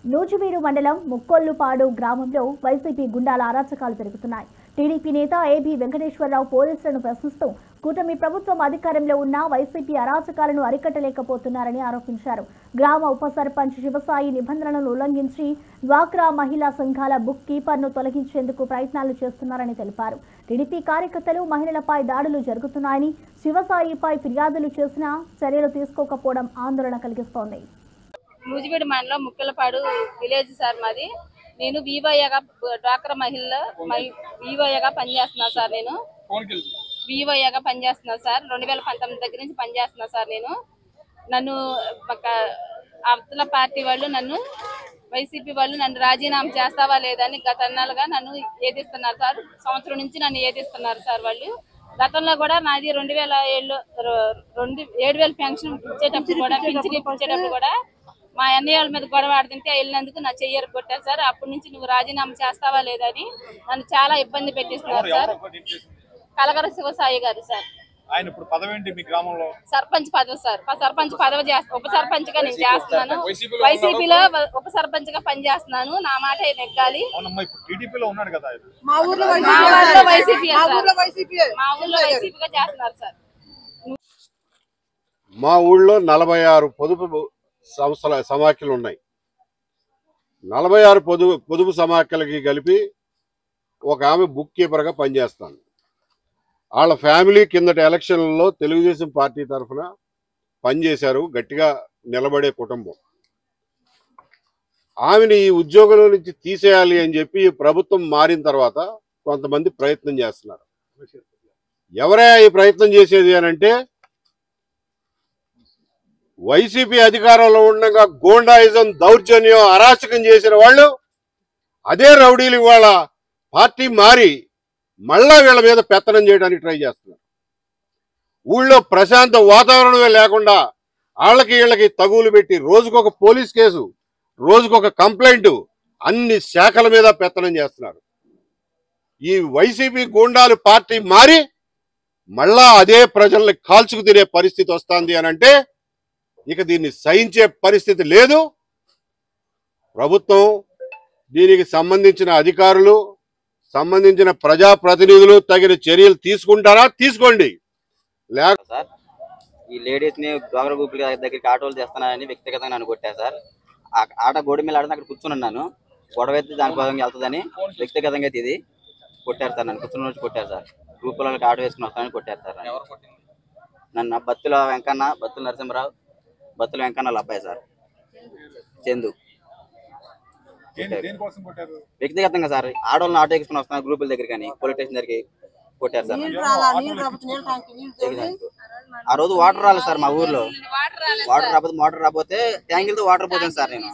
నూజివీడు మండలం ముక్కొల్లుపాడు గ్రామంలో వైసీపీ గుండాల అరాచకాలు పెరుగుతున్నాయి. టీడీపీ నేత ఏబీ వెంకటేశ్వరరావు పోలీసులను ప్రశ్నిస్తూ కూటమి ప్రభుత్వం అధికారంలో ఉన్న వైసీపీ అరాచకాలను అరికట్టలేకపోతున్నారని ఆరోపించారు. గ్రామ ఉప సర్పంచ్ శివసాయి నిబంధనలను ఉల్లంఘించి డ్వాక్రా మహిళా సంఘాల బుక్ కీపర్ను తొలగించేందుకు ప్రయత్నాలు చేస్తున్నారని తెలిపారు. టీడీపీ కార్యకర్తలు మహిళలపై దాడులు జరుగుతున్నాయని, శివసాయిపై ఫిర్యాదులు చేసినా చర్యలు తీసుకోకపోవడం ఆందోళన కలిగిస్తోంది. నూజివీడు మండలం ముక్కలపాడు విలేజ్ సార్ మాది. నేను వీవోగా డ్వాక్రా మహిళలో వీవోగా పనిచేస్తున్నా సార్. నేను వీవోగా పనిచేస్తున్నా సార్. 2019 దగ్గర నుంచి పనిచేస్తున్నా సార్. నన్ను అవతల పార్టీ వాళ్ళు వైసీపీ వాళ్ళు నన్ను రాజీనామా చేస్తావా లేదని గత నెలగా నన్ను ఏదిస్తున్నారు సార్. సంవత్సరం నుంచి నన్ను ఏదిస్తున్నారు సార్ వాళ్ళు. గతంలో కూడా నాది 7,000 పెన్షన్ ఇచ్చేటప్పుడు కూడా పింఛన్ ఇచ్చేటప్పుడు కూడా మా అన్నయ్య వాళ్ళ మీద గొడవ ఆడుతుంటే వెళ్ళినందుకు నా చెయ్యరు కొట్టారు సార్. అప్పటి నుంచి నువ్వు రాజీనామా చేస్తావా లేదని నన్ను చాలా ఇబ్బంది పెట్టిస్తున్నారు సార్. కలగర శివసాయి గారు సార్. ఆయన ఇప్పుడు పదవి ఏంటి మీ గ్రామంలో? సర్పంచ్ పదవి సార్. సర్పంచ్ పదవి ఉప సర్పంచ్ గా నేను చేస్తున్నాను. వైసీపీలో ఉప సర్పంచ్ గా పనిచేస్తున్నాను. నా మాట నెగ్గాలి. మా ఊర్లో వైసీపీగా చేస్తున్నారు సార్. మా ఊళ్ళో 46 పొదుపు సంస్థల సమాఖ్యలు ఉన్నాయి. 46 పొదుపు సమాఖ్యలకి కలిపి ఒక ఆమె బుక్ కీపర్గా పనిచేస్తాను. వాళ్ళ ఫ్యామిలీ కిందటి ఎలక్షన్లలో తెలుగుదేశం పార్టీ తరఫున పనిచేశారు. గట్టిగా నిలబడే కుటుంబం. ఆమెని ఈ ఉద్యోగంలో నుంచి తీసేయాలి అని చెప్పి ప్రభుత్వం మారిన తర్వాత కొంతమంది ప్రయత్నం చేస్తున్నారు. ఎవరే ఈ ప్రయత్నం చేసేది అని అంటే, వైసీపీ అధికారంలో ఉండగా గోండాయిజం, దౌర్జన్యం, అరాచకం చేసిన వాళ్ళు అదే రౌడీలు ఇవాళ పార్టీ మారి మళ్ళా వీళ్ళ మీద పెత్తనం చేయడానికి ట్రై చేస్తున్నారు. ఊళ్ళో ప్రశాంత వాతావరణమే లేకుండా వాళ్ళకి వీళ్ళకి తగులు పెట్టి రోజుకొక పోలీస్ కేసు, రోజుకొక కంప్లైంట్, అన్ని శాఖల మీద పెత్తనం చేస్తున్నారు. ఈ వైసీపీ గూండాలు పార్టీ మారి మళ్ళా అదే ప్రజల్ని కాల్చుకు తినే పరిస్థితి వస్తుంది అని అంటే ఇక దీన్ని సహించే పరిస్థితి లేదు. ప్రభుత్వం, దీనికి సంబంధించిన అధికారులు, సంబంధించిన ప్రజాప్రతినిధులు తగిన చర్యలు తీసుకుంటారా? తీసుకోండి. సార్, ఈ లేడీస్ ని డ్వాక్రా గ్రూపుల దగ్గరికి ఆటోలు చేస్తున్నారని వ్యక్తిగతంగా నన్ను కొట్టారు సార్. ఆట గోడ మీద ఆడితే అక్కడ కూర్చున్నాను. గొడవ అయితే దానికోసం వెళ్తుందని వ్యక్తిగతంగా ఇది కొట్టారు సార్. నన్ను కూర్చుని వచ్చి కొట్టారు సార్. గ్రూప్ వాళ్ళకి ఆటో వేసుకుని వస్తానని కొట్టారు సార్. నన్ను బత్తుల వెంకన్న, బత్తుల నరసింహరావు, బత్తుల వెంకన్న అబ్బాయి సార్, చందు. వ్యక్తిగతంగా సార్, ఆడవాళ్ళని ఆటో వేసుకుని వస్తాను గ్రూపుల దగ్గర కానీ పోలీస్ స్టేషన్ దగ్గరికి కొట్టారు సార్. ఆ రోజు వాటర్ రాలేదు సార్ మా ఊర్లో. వాటర్ రాకపోతే మోటార్ రాకపోతే ట్యాంకులతో వాటర్ పోతాను సార్ నేను.